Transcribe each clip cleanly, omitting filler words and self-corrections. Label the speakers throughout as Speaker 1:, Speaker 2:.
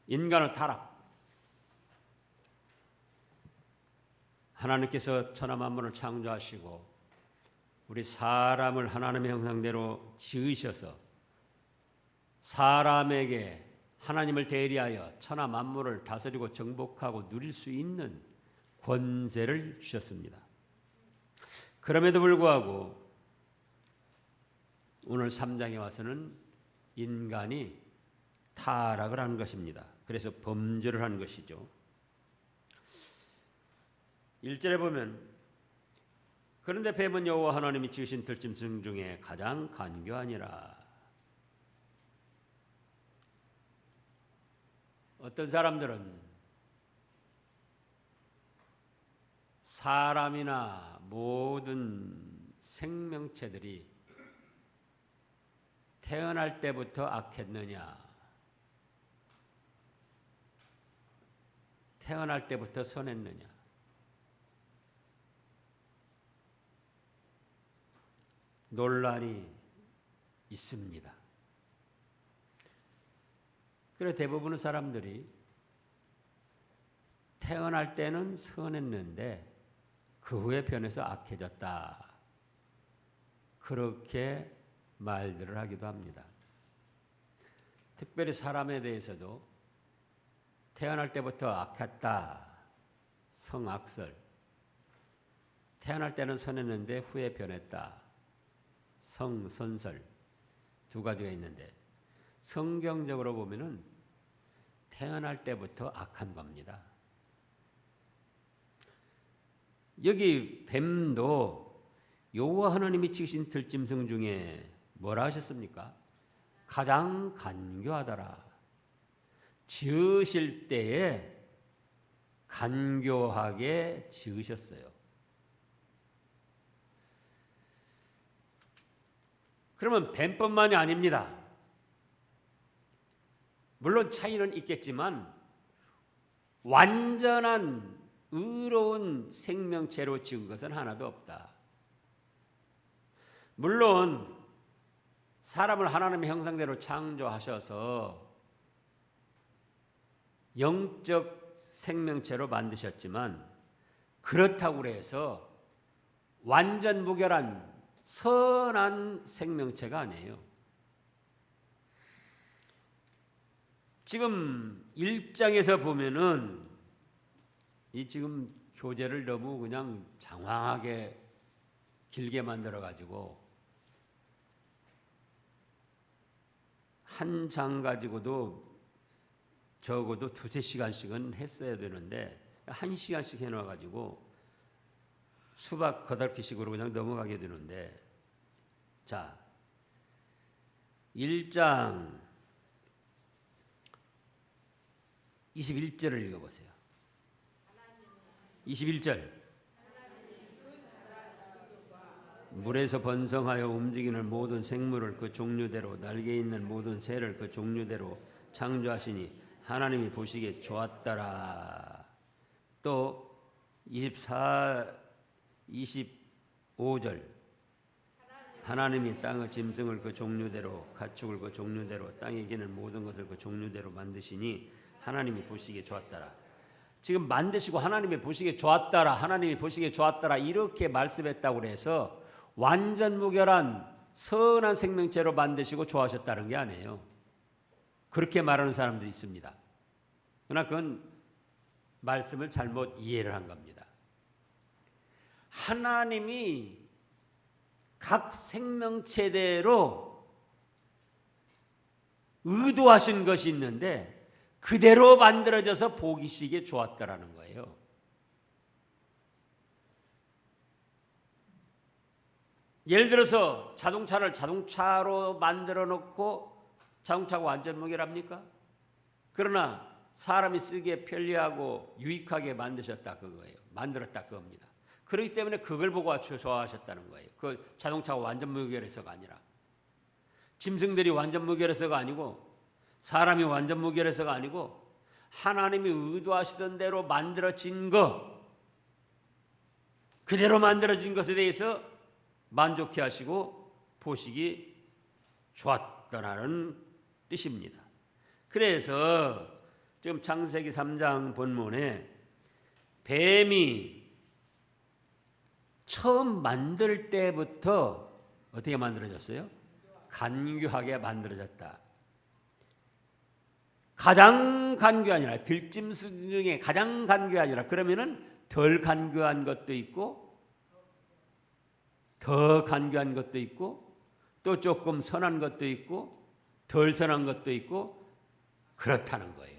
Speaker 1: 인간의 타락. 하나님께서 천하 만물을 창조하시고 우리 사람을 하나님의 형상대로 지으셔서 사람에게 하나님을 대리하여 천하 만물을 다스리고 정복하고 누릴 수 있는 권세를 주셨습니다. 그럼에도 불구하고 오늘 3장에 와서는 인간이 타락을 하는 것입니다. 그래서 범죄를 하는 것이죠. 1절에 보면 그런데 뱀은 여호와 하나님이 지으신 들짐승 중에 가장 간교하니라. 어떤 사람들은 사람이나 모든 생명체들이 태어날 때부터 악했느냐, 태어날 때부터 선했느냐, 논란이 있습니다. 그래서 대부분의 사람들이 태어날 때는 선했는데 그 후에 변해서 악해졌다, 그렇게 말들을 하기도 합니다. 특별히 사람에 대해서도 태어날 때부터 악했다, 성악설, 태어날 때는 선했는데 후에 변했다, 성선설, 두 가지가 있는데 성경적으로 보면은 태어날 때부터 악한 겁니다. 여기 뱀도 여호와 하나님이 지으신 들짐승 중에 뭐라 하셨습니까? 가장 간교하더라. 지으실 때에 간교하게 지으셨어요. 그러면 뱀뿐만이 아닙니다. 물론 차이는 있겠지만 완전한 의로운 생명체로 지은 것은 하나도 없다. 물론 사람을 하나님의 형상대로 창조하셔서 영적 생명체로 만드셨지만 그렇다고 해서 완전 무결한 선한 생명체가 아니에요. 지금 1장에서 보면은 이 지금 교재를 너무 그냥 장황하게 길게 만들어 가지고 한 장 가지고도 적어도 2-3시간씩은 했어야 되는데 1시간씩 해놔 가지고 수박 거달기식으로 그냥 넘어가게 되는데, 자 1장 21절을 읽어보세요. 21절 물에서 번성하여 움직이는 모든 생물을 그 종류대로 날개 있는 모든 새를 그 종류대로 창조하시니 하나님이 보시기에 좋았더라. 또 25절 하나님이 땅의 짐승을 그 종류대로 가축을 그 종류대로 땅에 기는 모든 것을 그 종류대로 만드시니 하나님이 보시기에 좋았더라. 지금 만드시고 하나님이 보시기에 좋았더라, 하나님이 보시기에 좋았더라 이렇게 말씀했다고 해서 완전 무결한 선한 생명체로 만드시고 좋아하셨다는 게 아니에요. 그렇게 말하는 사람들이 있습니다. 그러나 그건 말씀을 잘못 이해를 한 겁니다. 하나님이 각 생명체대로 의도하신 것이 있는데 그대로 만들어져서 보기시기에 좋았다라는 거예요. 예를 들어서 자동차를 자동차로 만들어 놓고 자동차가 완전 무결합니까? 그러나 사람이 쓰기에 편리하고 유익하게 만드셨다 그거예요. 만들었다 그겁니다. 그렇기 때문에 그걸 보고 좋아하셨다는 거예요. 그 자동차가 완전 무결해서가 아니라, 짐승들이 완전 무결해서가 아니고, 사람이 완전 무결해서가 아니고 하나님이 의도하시던 대로 만들어진 것, 그대로 만들어진 것에 대해서 만족해 하시고 보시기 좋았더라는 뜻입니다. 그래서 지금 창세기 3장 본문에 뱀이 처음 만들 때부터 어떻게 만들어졌어요? 간교하게 만들어졌다. 가장 간교하니라, 들짐승 중에 가장 간교하니라. 그러면은 덜 간교한 것도 있고 더 간교한 것도 있고 또 조금 선한 것도 있고 덜 선한 것도 있고 그렇다는 거예요.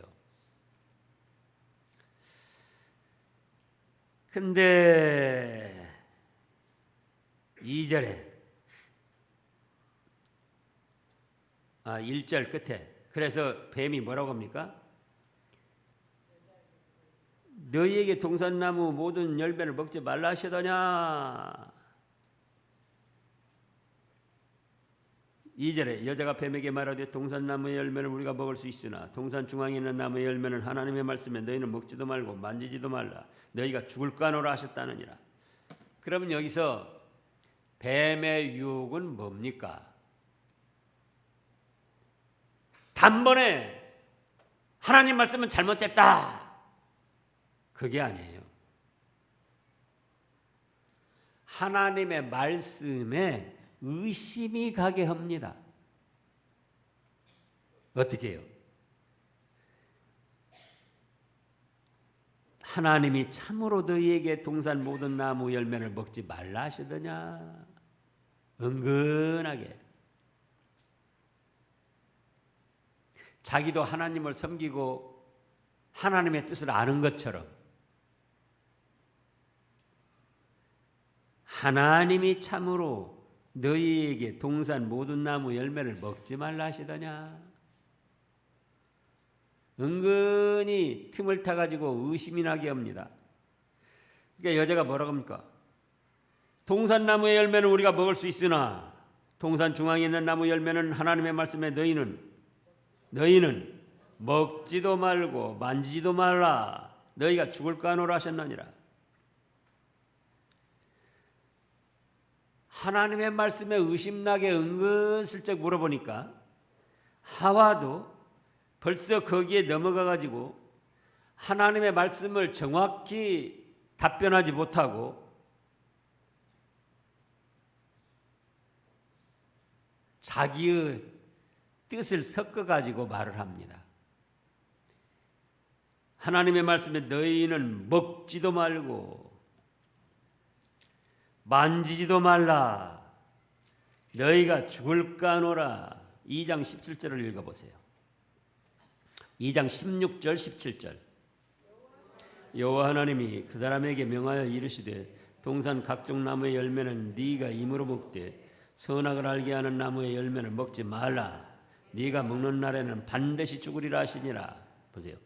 Speaker 1: 근데 1절 끝에 그래서 뱀이 뭐라고 합니까? 너희에게 동산나무 모든 열매를 먹지 말라 하시더냐. 2절에 여자가 뱀에게 말하되 동산나무의 열매를 우리가 먹을 수 있으나 동산 중앙에 있는 나무의 열매는 하나님의 말씀에 너희는 먹지도 말고 만지지도 말라. 너희가 죽을까노라 하셨다느니라. 그러면 여기서 뱀의 유혹은 뭡니까? 단번에 하나님 말씀은 잘못됐다. 그게 아니에요. 하나님의 말씀에 의심이 가게 합니다. 어떻게 해요? 하나님이 참으로 너희에게 동산 모든 나무 열매를 먹지 말라 하시더냐. 은근하게 자기도 하나님을 섬기고 하나님의 뜻을 아는 것처럼 하나님이 참으로 너희에게 동산 모든 나무 열매를 먹지 말라 하시더냐. 은근히 틈을 타가지고 의심이 나게 합니다. 그러니까 여자가 뭐라고 합니까? 동산나무의 열매는 우리가 먹을 수 있으나 동산 중앙에 있는 나무 열매는 하나님의 말씀에 너희는 먹지도 말고 만지지도 말라. 너희가 죽을까노라 하셨느니라. 하나님의 말씀에 의심나게 은근슬쩍 물어보니까 하와도 벌써 거기에 넘어가 가지고 하나님의 말씀을 정확히 답변하지 못하고 자기의 뜻을 섞어 가지고 말을 합니다. 하나님의 말씀에 너희는 먹지도 말고 만지지도 말라. 너희가 죽을까노라. 2장 17절을 읽어보세요. 2장 16절 17절. 여호와 하나님이 그 사람에게 명하여 이르시되 동산 각종 나무의 열매는 네가 임으로 먹되 선악을 알게 하는 나무의 열매는 먹지 말라. 네가 먹는 날에는 반드시 죽으리라 하시니라. 보세요.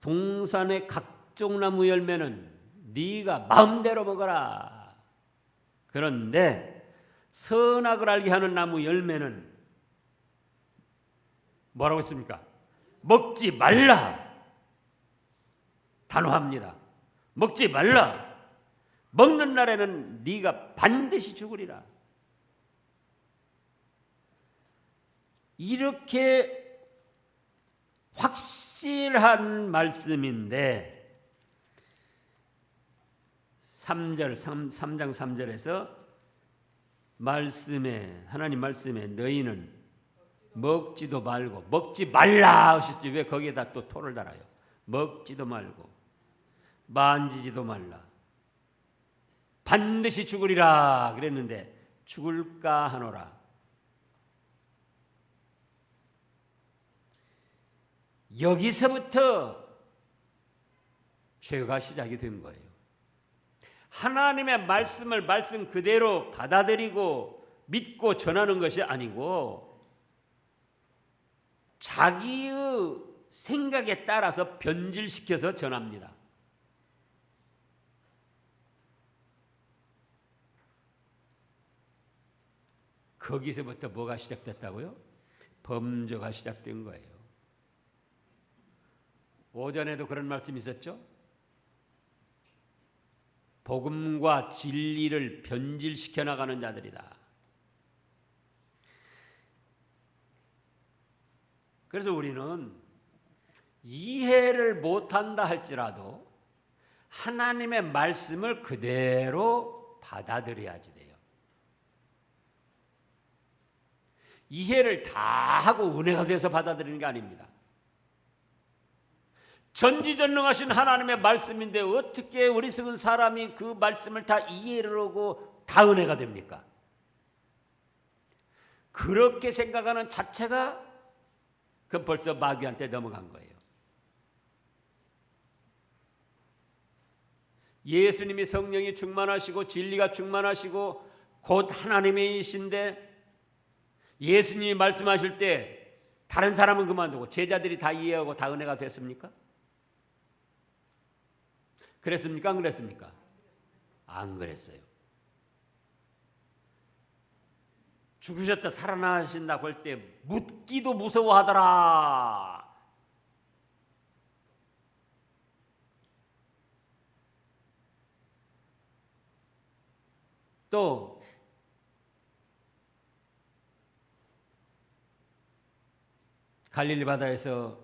Speaker 1: 동산의 각종 나무 열매는 네가 마음대로 먹어라. 그런데 선악을 알게 하는 나무 열매는 뭐라고 했습니까? 먹지 말라. 단호합니다. 먹지 말라. 먹는 날에는 네가 반드시 죽으리라. 이렇게 확실한 말씀인데 3장 3절에서 하나님 말씀에 너희는 먹지도 말고 먹지 말라 하셨지. 왜 거기에다 또 토를 달아요? 먹지도 말고 만지지도 말라. 반드시 죽으리라 그랬는데 죽을까 하노라. 여기서부터 죄가 시작이 된 거예요. 하나님의 말씀을 말씀 그대로 받아들이고 믿고 전하는 것이 아니고 자기의 생각에 따라서 변질시켜서 전합니다. 거기서부터 뭐가 시작됐다고요? 범죄가 시작된 거예요. 오전에도 그런 말씀이 있었죠? 복음과 진리를 변질시켜 나가는 자들이다. 그래서 우리는 이해를 못한다 할지라도 하나님의 말씀을 그대로 받아들여야지 돼요. 이해를 다 하고 은혜가 돼서 받아들이는 게 아닙니다. 전지전능하신 하나님의 말씀인데 어떻게 어리석은 사람이 그 말씀을 다 이해를 하고 다 은혜가 됩니까? 그렇게 생각하는 자체가 그건 벌써 마귀한테 넘어간 거예요. 예수님이 성령이 충만하시고 진리가 충만하시고 곧 하나님이신데 예수님이 말씀하실 때 다른 사람은 그만두고 제자들이 다 이해하고 다 은혜가 됐습니까? 그랬습니까? 안 그랬습니까? 안 그랬어요. 죽으셨다 살아나신다고 할 때 묻기도 무서워하더라. 또 갈릴리 바다에서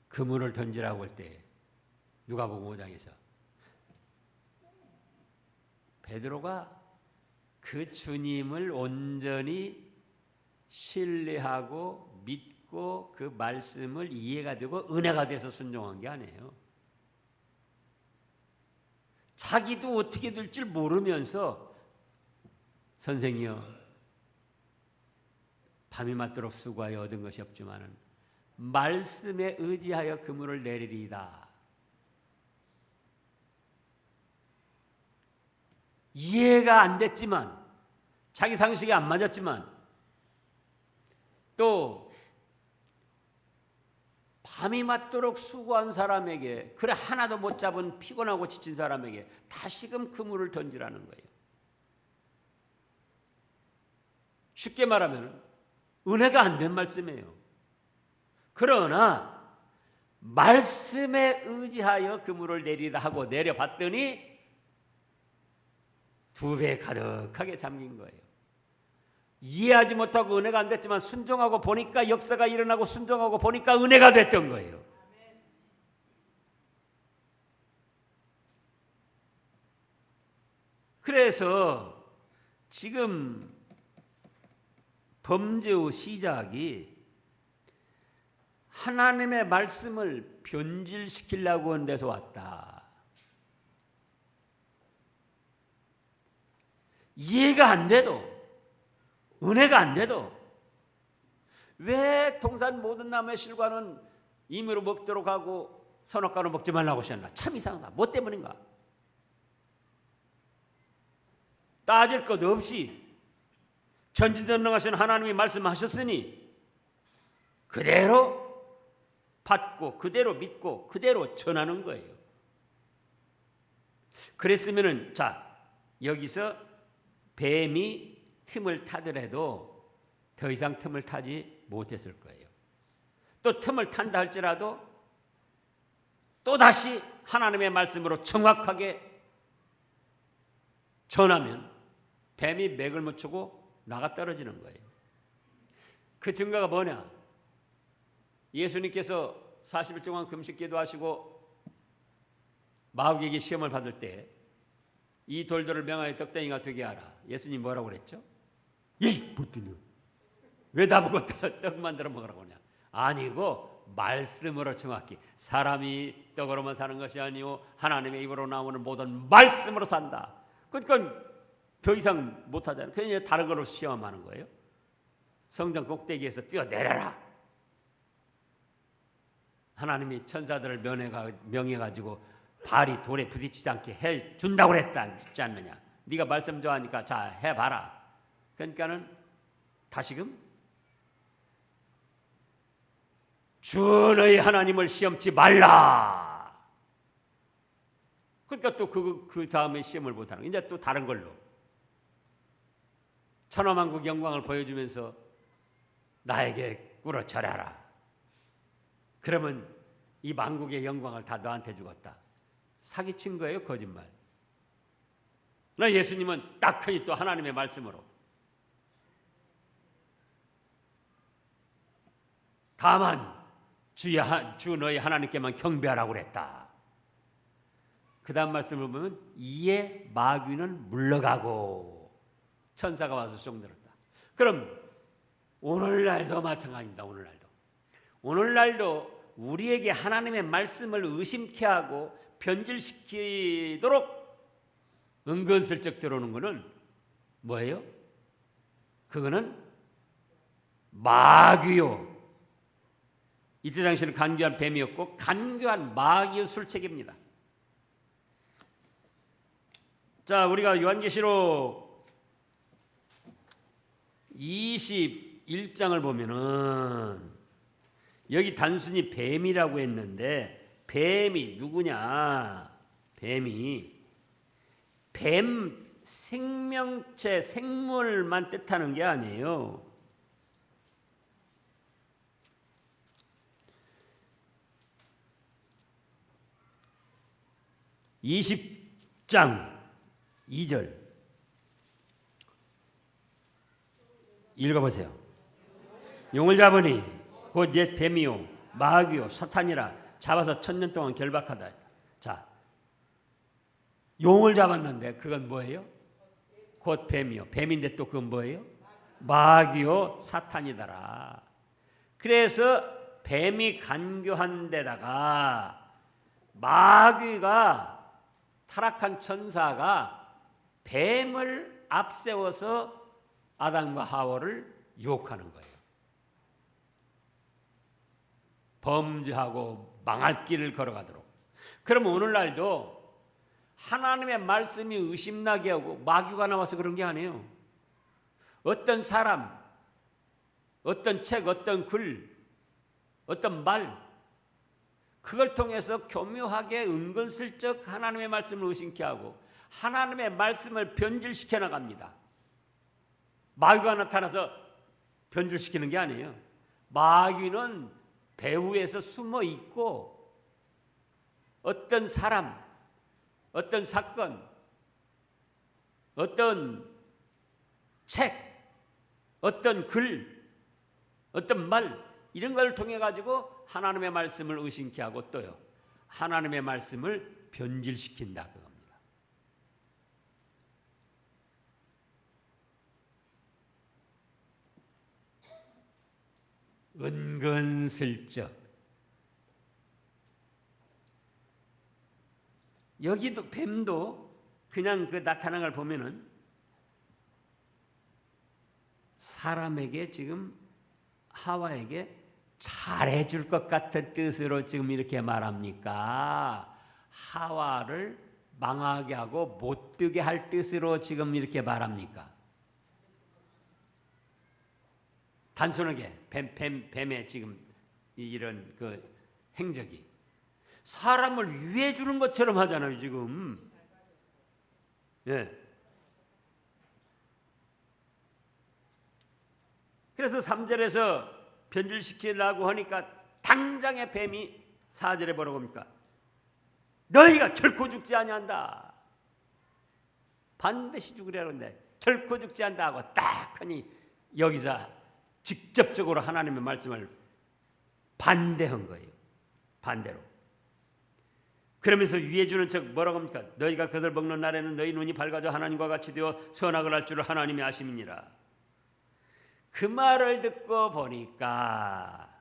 Speaker 1: 그물을 던지라고 할 때 누가복음 5장에서 베드로가 그 주님을 온전히 신뢰하고 믿고 그 말씀을 이해가 되고 은혜가 돼서 순종한 게 아니에요. 자기도 어떻게 될 줄 모르면서 선생이여 밤이 맞도록 수고하여 얻은 것이 없지만은 말씀에 의지하여 그물을 내리리이다. 이해가 안 됐지만 자기 상식이 안 맞았지만 또 밤이 맞도록 수고한 사람에게 그래 하나도 못 잡은 피곤하고 지친 사람에게 다시금 그물을 던지라는 거예요. 쉽게 말하면 은혜가 안 된 말씀이에요. 그러나 말씀에 의지하여 그물을 내리다 하고 내려봤더니 2배 가득하게 잠긴 거예요. 이해하지 못하고 은혜가 안 됐지만 순종하고 보니까 역사가 일어나고 순종하고 보니까 은혜가 됐던 거예요. 그래서 지금 범죄의 시작이 하나님의 말씀을 변질시키려고 하는 데서 왔다. 이해가 안 돼도 은혜가 안 돼도 왜 동산 모든 나무의 실과는 임의로 먹도록 하고 선악과는 먹지 말라고 하셨나? 참 이상하다. 뭐 때문인가? 따질 것 없이 전지전능하신 하나님이 말씀하셨으니 그대로 받고 그대로 믿고 그대로 전하는 거예요. 그랬으면은 자 여기서 뱀이 틈을 타더라도 더 이상 틈을 타지 못했을 거예요. 또 틈을 탄다 할지라도 또다시 하나님의 말씀으로 정확하게 전하면 뱀이 맥을 못 추고 나가 떨어지는 거예요. 그 증거가 뭐냐? 예수님께서 40일 동안 금식 기도하시고 마귀에게 시험을 받을 때 이 돌들을 명하여 떡덩이가 되게 하라. 예수님 뭐라고 그랬죠? 이 못되냐? 왜 나보고 떡 만들어 먹으라고 하냐? 아니고 말씀으로 정확히 사람이 떡으로만 사는 것이 아니오 하나님의 입으로 나오는 모든 말씀으로 산다. 그러니까 더 이상 못하잖아요. 그냥 다른 거로 시험하는 거예요. 성전 꼭대기에서 뛰어내려라. 하나님이 천사들을 명해가지고 발이 돌에 부딪히지 않게 해준다고 그랬지 않느냐. 네가 말씀 좋아하니까 자 해봐라. 그러니까는 다시금 주의 하나님을 시험치 말라. 그러니까 또 그 다음에 시험을 못하는 거예요. 이제 또 다른 걸로 천하만국 영광을 보여주면서 나에게 꿇어 절하라. 그러면 이 만국의 영광을 다 너한테 주겠다. 사기친 거예요, 거짓말. 그러나 예수님은 딱하니 또 하나님의 말씀으로 다만 주 너희 하나님께만 경배하라고 그랬다. 그 다음 말씀을 보면 이에 마귀는 물러가고 천사가 와서 쫑들었다. 그럼 오늘날도 마찬가지입니다. 오늘날도 우리에게 하나님의 말씀을 의심케 하고 변질시키도록 은근슬쩍 들어오는 것은 뭐예요? 그거는 마귀요. 이때 당시에는 간교한 뱀이었고 간교한 마귀의 술책입니다. 자, 우리가 요한계시록 21장을 보면은 여기 단순히 뱀이라고 했는데 뱀이 누구냐? 뱀 생명체, 생물만 뜻하는 게 아니에요. (20장) 2절 읽어보세요. 용을 잡으니 곧 옛 뱀이요 마귀요 사탄이라 잡아서 1000년 동안 결박하다. 자, 용을 잡았는데 그건 뭐예요? 곧 뱀이요. 뱀인데 또 그건 뭐예요? 마귀요 사탄이더라. 그래서 뱀이 간교한 데다가 마귀가 타락한 천사가 뱀을 앞세워서 아담과 하와를 유혹하는 거예요. 범죄하고 망할 길을 걸어가도록. 그럼 오늘날도 하나님의 말씀이 의심나게 하고 마귀가 나와서 그런 게 아니에요. 어떤 사람, 어떤 책, 어떤 글, 어떤 말, 그걸 통해서 교묘하게 은근슬쩍 하나님의 말씀을 의심케 하고 하나님의 말씀을 변질시켜 나갑니다. 마귀가 나타나서 변질시키는 게 아니에요. 마귀는 배후에서 숨어 있고 어떤 사람, 어떤 사건, 어떤 책, 어떤 글, 어떤 말 이런 걸 통해 가지고 하나님의 말씀을 의심케 하고 또요 하나님의 말씀을 변질시킨다 그겁니다. 은근슬쩍 여기도 뱀도 그냥 그 나타난 걸 보면은 사람에게 지금 하와에게 잘해줄 것 같은 뜻으로 지금 이렇게 말합니까? 하와를 망하게 하고 못 뜨게 할 뜻으로 지금 이렇게 말합니까? 단순하게 뱀의 지금 이런 그 행적이 사람을 유해 주는 것처럼 하잖아요 지금. 예. 그래서 3절에서 변질시키려고 하니까 당장에 뱀이 4절에 뭐라고 합니까? 너희가 결코 죽지 아니한다. 반드시 죽으려고 하는데 결코 죽지 않다 하고 딱 하니 여기서 직접적으로 하나님의 말씀을 반대한 거예요. 반대로. 그러면서 위해 주는 척 뭐라고 합니까? 너희가 그것을 먹는 날에는 너희 눈이 밝아져 하나님과 같이 되어 선악을 할 줄을 하나님이 아심이니라. 그 말을 듣고 보니까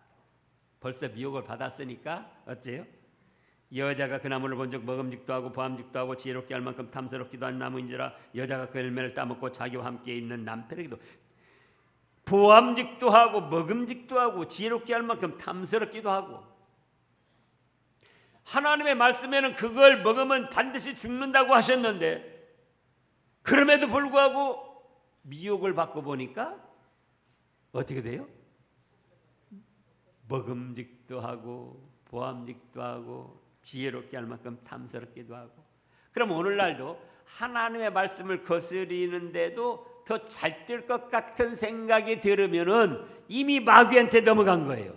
Speaker 1: 벌써 미혹을 받았으니까 어째요? 여자가 그 나무를 본 적 먹음직도 하고 보암직도 하고 지혜롭게 할 만큼 탐스럽기도 한 나무인지라 여자가 그 열매를 따먹고 자기와 함께 있는 남편에게도 보암직도 하고 먹음직도 하고 지혜롭게 할 만큼 탐스럽기도 하고 하나님의 말씀에는 그걸 먹으면 반드시 죽는다고 하셨는데 그럼에도 불구하고 미혹을 받고 보니까 어떻게 돼요? 먹음직도 하고 보암직도 하고 지혜롭게 할 만큼 탐스럽기도 하고. 그럼 오늘날도 하나님의 말씀을 거스리는데도 더 잘 될 것 같은 생각이 들으면은 이미 마귀한테 넘어간 거예요.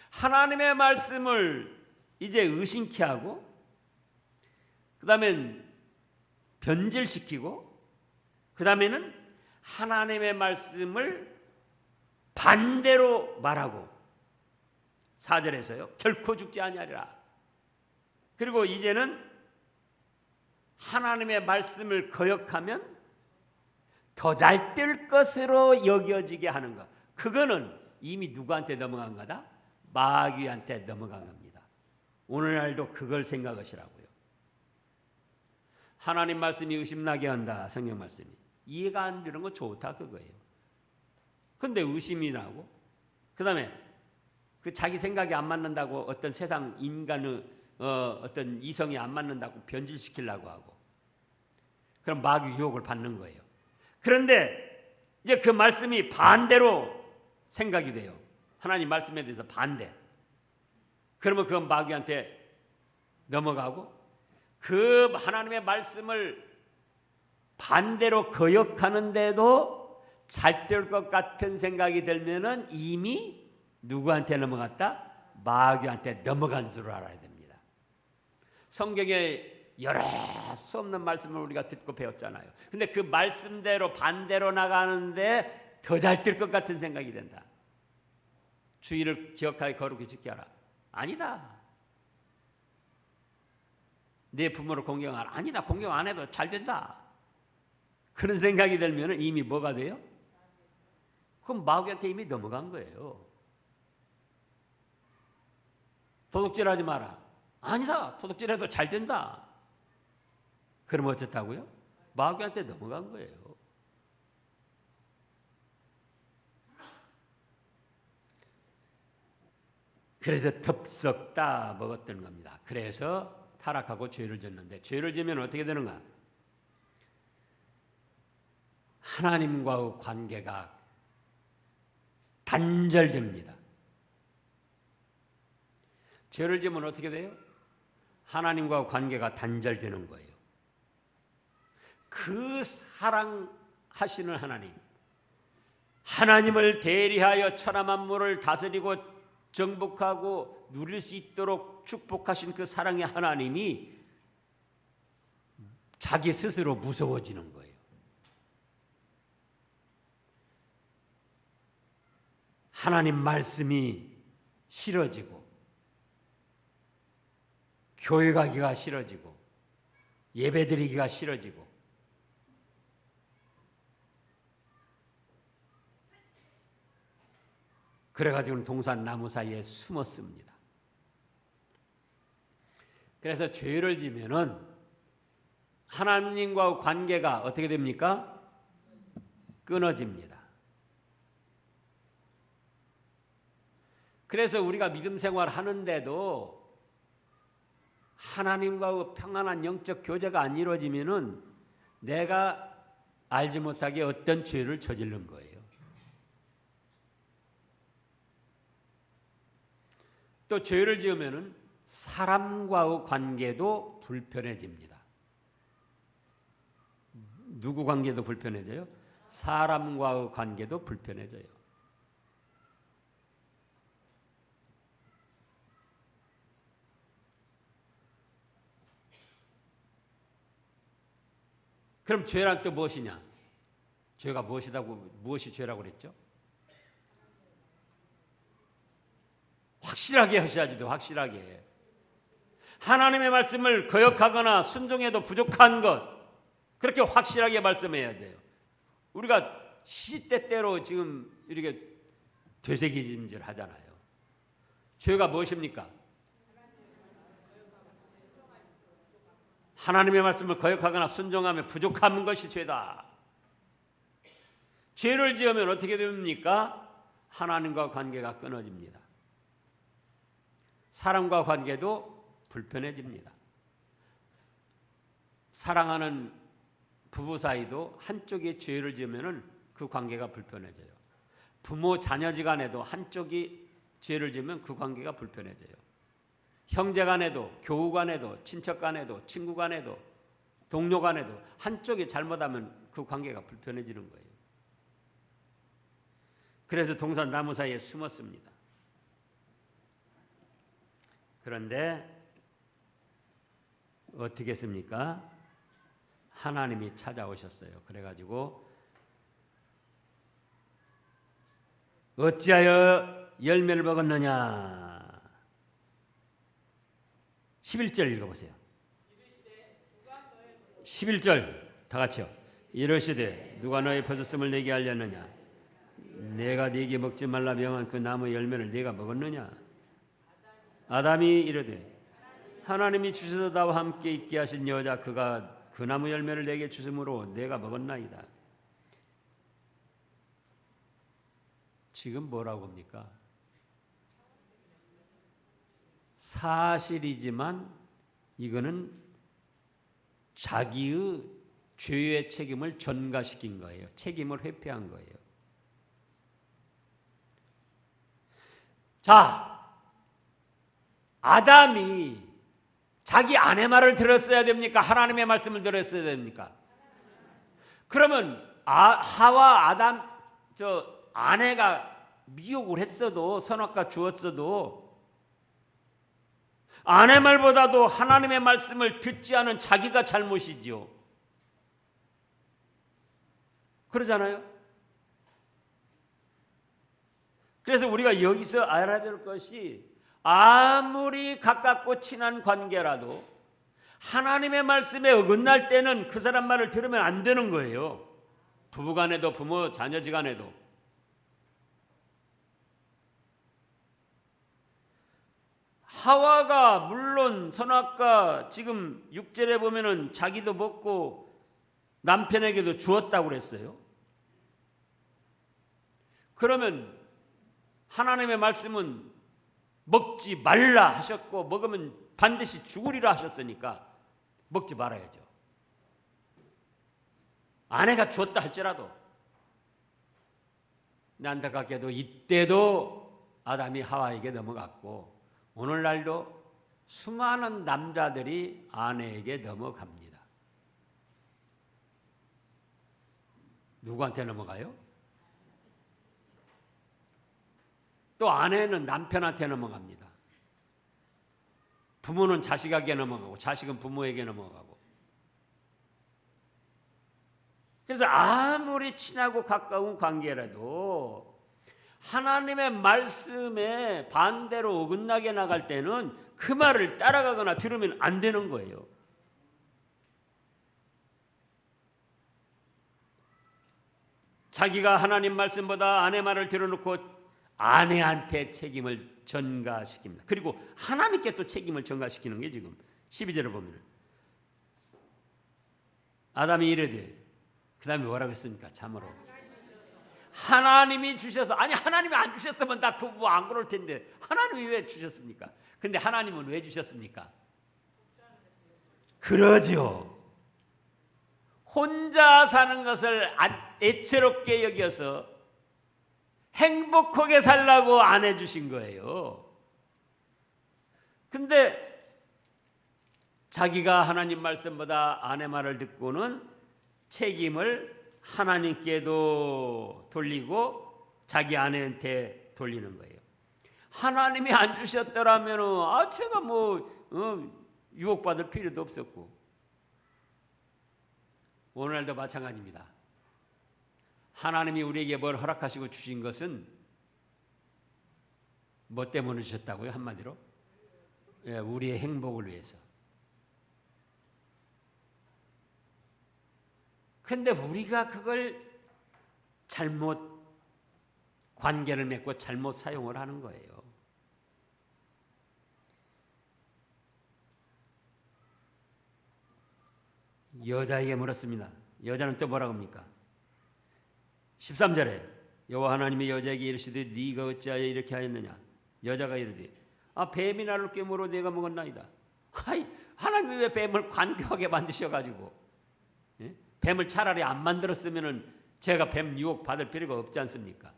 Speaker 1: 하나님의 말씀을 이제 의심케 하고 그 다음엔 변질시키고 그 다음에는 하나님의 말씀을 반대로 말하고 4절에서요. 결코 죽지 아니하리라. 그리고 이제는 하나님의 말씀을 거역하면 더 잘 될 것으로 여겨지게 하는 것. 그거는 이미 누구한테 넘어간 거다? 마귀한테 넘어간 겁니다. 오늘날도 그걸 생각하시라고요. 하나님 말씀이 의심나게 한다. 성경 말씀이. 이해가 안 되는 거 좋다 그거예요. 그런데 의심이 나고 그 다음에 그 자기 생각이 안 맞는다고 어떤 세상 인간의 어떤 이성이 안 맞는다고 변질시키려고 하고 그럼 마귀 유혹을 받는 거예요. 그런데 이제 그 말씀이 반대로 생각이 돼요. 하나님 말씀에 대해서 반대. 그러면 그건 마귀한테 넘어가고 그 하나님의 말씀을 반대로 거역하는데도 잘 될 것 같은 생각이 들면은 이미 누구한테 넘어갔다? 마귀한테 넘어간 줄 알아야 됩니다. 성경에 여러 수 없는 말씀을 우리가 듣고 배웠잖아요. 근데 그 말씀대로 반대로 나가는데 더 잘 될 것 같은 생각이 된다. 주의를 기억하여 거룩히 지켜라. 아니다. 내 부모를 공경하라. 아니다. 공경 안 해도 잘 된다. 그런 생각이 들면 이미 뭐가 돼요? 그럼 마귀한테 이미 넘어간 거예요. 도둑질하지 마라. 아니다. 도둑질해도 잘 된다. 그럼 어쨌다고요? 마귀한테 넘어간 거예요. 그래서 덥석 따 먹었던 겁니다. 그래서 타락하고 죄를 졌는데 죄를 지면 어떻게 되는가? 하나님과의 관계가 단절됩니다. 죄를 지면 어떻게 돼요? 하나님과 관계가 단절되는 거예요. 그 사랑하시는 하나님, 하나님을 대리하여 천하 만물을 다스리고 정복하고 누릴 수 있도록 축복하신 그 사랑의 하나님이 자기 스스로 무서워지는 거예요. 하나님 말씀이 싫어지고 교회 가기가 싫어지고 예배드리기가 싫어지고 그래가지고는 동산 나무 사이에 숨었습니다. 그래서 죄를 지면은 하나님과 관계가 어떻게 됩니까? 끊어집니다. 그래서 우리가 믿음 생활 하는데도 하나님과의 평안한 영적 교제가 안 이루어지면은 내가 알지 못하게 어떤 죄를 저지른 거예요. 또 죄를 지으면은 사람과의 관계도 불편해집니다. 누구 관계도 불편해져요? 사람과의 관계도 불편해져요. 그럼 죄란 또 무엇이냐? 죄가 무엇이 죄라고 그랬죠? 확실하게 하셔야지 돼. 확실하게. 하나님의 말씀을 거역하거나 순종해도 부족한 것 그렇게 확실하게 말씀해야 돼요. 우리가 시때때로 지금 이렇게 되새김질 하잖아요. 죄가 무엇입니까? 하나님의 말씀을 거역하거나 순종하며 부족한 것이 죄다. 죄를 지으면 어떻게 됩니까? 하나님과 관계가 끊어집니다. 사람과 관계도 불편해집니다. 사랑하는 부부 사이도 한쪽이 죄를 지으면 그 관계가 불편해져요. 부모 자녀지간에도 한쪽이 죄를 지으면 그 관계가 불편해져요. 형제간에도 교우간에도 친척간에도 친구간에도 동료간에도 한쪽이 잘못하면 그 관계가 불편해지는 거예요. 그래서 동산 나무 사이에 숨었습니다. 그런데 어떻게 했습니까? 하나님이 찾아오셨어요. 그래가지고 어찌하여 열매를 먹었느냐. 11절 읽어보세요. 11절 다 같이요. 이르시되 누가 너의 벗었음을 내게 알렸느냐. 내가 네게 먹지 말라 명한 그 나무 열매를 네가 먹었느냐. 아담이 이르되 하나님이 주셔서 나와 함께 있게 하신 여자 그가 그 나무 열매를 내게 주심으로 내가 먹었나이다. 지금 뭐라고 합니까? 사실이지만 이거는 자기의 죄의 책임을 전가시킨 거예요. 책임을 회피한 거예요. 자, 아담이 자기 아내 말을 들었어야 됩니까? 하나님의 말씀을 들었어야 됩니까? 그러면 하와 아담 아내가 미혹을 했어도 선악과 주었어도 아내 말보다도 하나님의 말씀을 듣지 않은 자기가 잘못이지요. 그러잖아요. 그래서 우리가 여기서 알아야 될 것이 아무리 가깝고 친한 관계라도 하나님의 말씀에 어긋날 때는 그 사람 말을 들으면 안 되는 거예요. 부부간에도 부모 자녀지간에도. 하와가 물론 선악과 지금 6절에 보면은 자기도 먹고 남편에게도 주었다고 그랬어요. 그러면 하나님의 말씀은 먹지 말라 하셨고 먹으면 반드시 죽으리라 하셨으니까 먹지 말아야죠. 아내가 주었다 할지라도. 안타깝게도 이때도 아담이 하와에게 넘어갔고 오늘날도 수많은 남자들이 아내에게 넘어갑니다. 누구한테 넘어가요? 또 아내는 남편한테 넘어갑니다. 부모는 자식에게 넘어가고 자식은 부모에게 넘어가고. 그래서 아무리 친하고 가까운 관계라도 하나님의 말씀에 반대로 어긋나게 나갈 때는 그 말을 따라가거나 들으면 안 되는 거예요. 자기가 하나님 말씀보다 아내 말을 들어놓고 아내한테 책임을 전가시킵니다. 그리고 하나님께 또 책임을 전가시키는 게 지금 12절을 보면 아담이 이르되 그 다음에 뭐라고 했습니까? 참으로 하나님이 주셔서. 아니 하나님이 안 주셨으면 나 부부 안 그럴 텐데 하나님이 왜 주셨습니까? 근데 하나님은 왜 주셨습니까? 그러죠. 혼자 사는 것을 애처롭게 여겨서 행복하게 살라고 안 해주신 거예요. 근데 자기가 하나님 말씀보다 아내 말을 듣고는 책임을 하나님께도 돌리고 자기 아내한테 돌리는 거예요. 하나님이 안 주셨더라면 제가 유혹받을 필요도 없었고. 오늘날도 마찬가지입니다. 하나님이 우리에게 뭘 허락하시고 주신 것은 뭐 때문에 주셨다고요? 한마디로 우리의 행복을 위해서. 근데 우리가 그걸 잘못 관계를 맺고 잘못 사용을 하는 거예요. 여자에게 물었습니다. 여자는 또 뭐라고 합니까? 13절에 여호와 하나님이 여자에게 이르시되 네가 어찌하여 이렇게 하였느냐. 여자가 이르되 뱀이 나를 깨물어 내가 먹었나이다. 하나님이 왜 뱀을 관대하게 만드셔가지고 뱀을 차라리 안 만들었으면 제가 뱀 유혹 받을 필요가 없지 않습니까?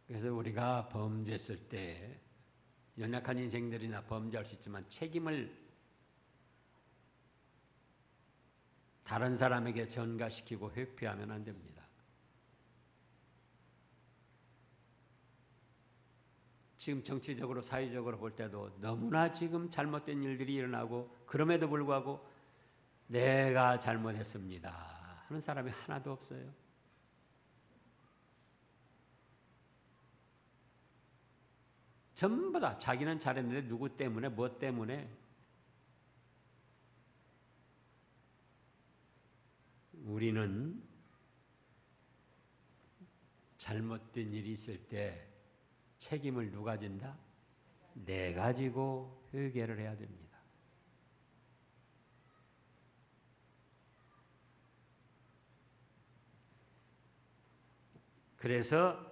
Speaker 1: 그래서 우리가 범죄했을 때 연약한 인생들이나 범죄할 수 있지만 책임을 다른 사람에게 전가시키고 회피하면 안 됩니다. 지금 정치적으로 사회적으로 볼 때도 너무나 지금 잘못된 일들이 일어나고 그럼에도 불구하고 내가 잘못했습니다 하는 사람이 하나도 없어요. 전부 다 자기는 잘했는데 누구 때문에 뭐 때문에. 우리는 잘못된 일이 있을 때 책임을 누가 진다? 내가 지고 회개를 해야 됩니다. 그래서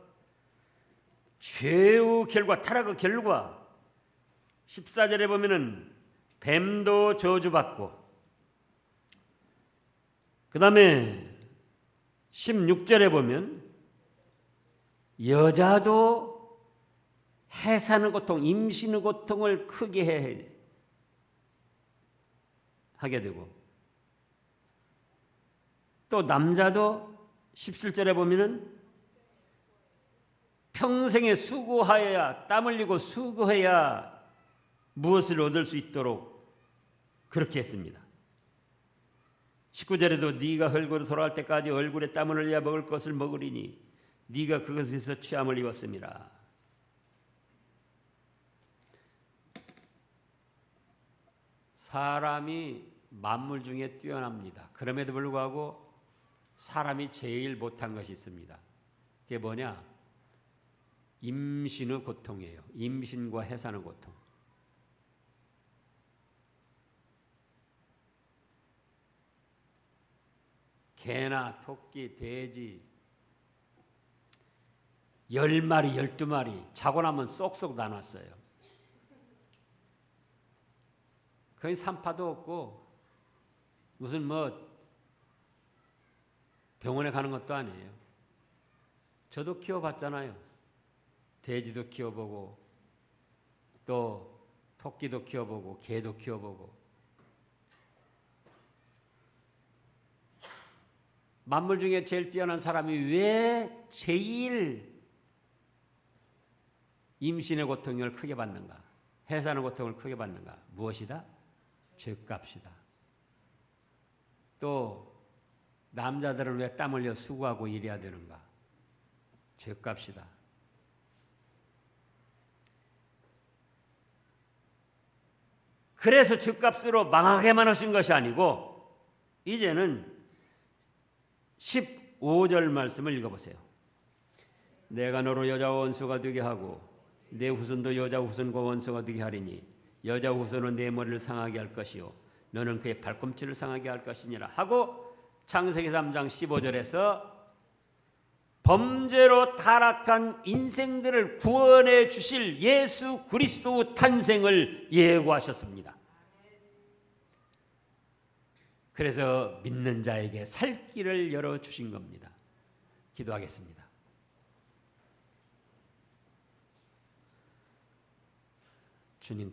Speaker 1: 죄의 결과, 타락의 결과 14절에 보면은 뱀도 저주받고, 그 다음에 16절에 보면 여자도 해산의 고통, 임신의 고통을 크게 하게 되고, 또 남자도 17절에 보면은 평생에 수고하여야, 땀 흘리고 수고해야 무엇을 얻을 수 있도록 그렇게 했습니다. 19절에도 네가 흙으로 돌아갈 때까지 얼굴에 땀을 흘려야 먹을 것을 먹으리니 네가 그것에서 취함을 입었음이라. 사람이 만물 중에 뛰어납니다. 그럼에도 불구하고 사람이 제일 못한 것이 있습니다. 그게 뭐냐? 임신의 고통이에요. 임신과 해산의 고통. 개나 토끼, 돼지 10마리, 12마리 자고 나면 쏙쏙 나눴어요. 거의 산파도 없고 무슨 뭐 병원에 가는 것도 아니에요. 저도 키워봤잖아요. 돼지도 키워보고 또 토끼도 키워보고 개도 키워보고. 만물 중에 제일 뛰어난 사람이 왜 제일 임신의 고통을 크게 받는가? 해산의 고통을 크게 받는가? 무엇이다? 죄값이다. 또 남자들은 왜 땀 흘려 수고하고 일해야 되는가? 죄값이다. 그래서 죄값으로 망하게만 하신 것이 아니고 이제는 15절 말씀을 읽어보세요. 내가 너로 여자 원수가 되게 하고 내 후손도 여자 후손과 원수가 되게 하리니 여자 후손은 내 머리를 상하게 할 것이요 너는 그의 발꿈치를 상하게 할 것이니라 하고 창세기 3장 15절에서 범죄로 타락한 인생들을 구원해 주실 예수 그리스도 탄생을 예고하셨습니다. 그래서 믿는 자에게 살 길을 열어주신 겁니다. 기도하겠습니다. 주님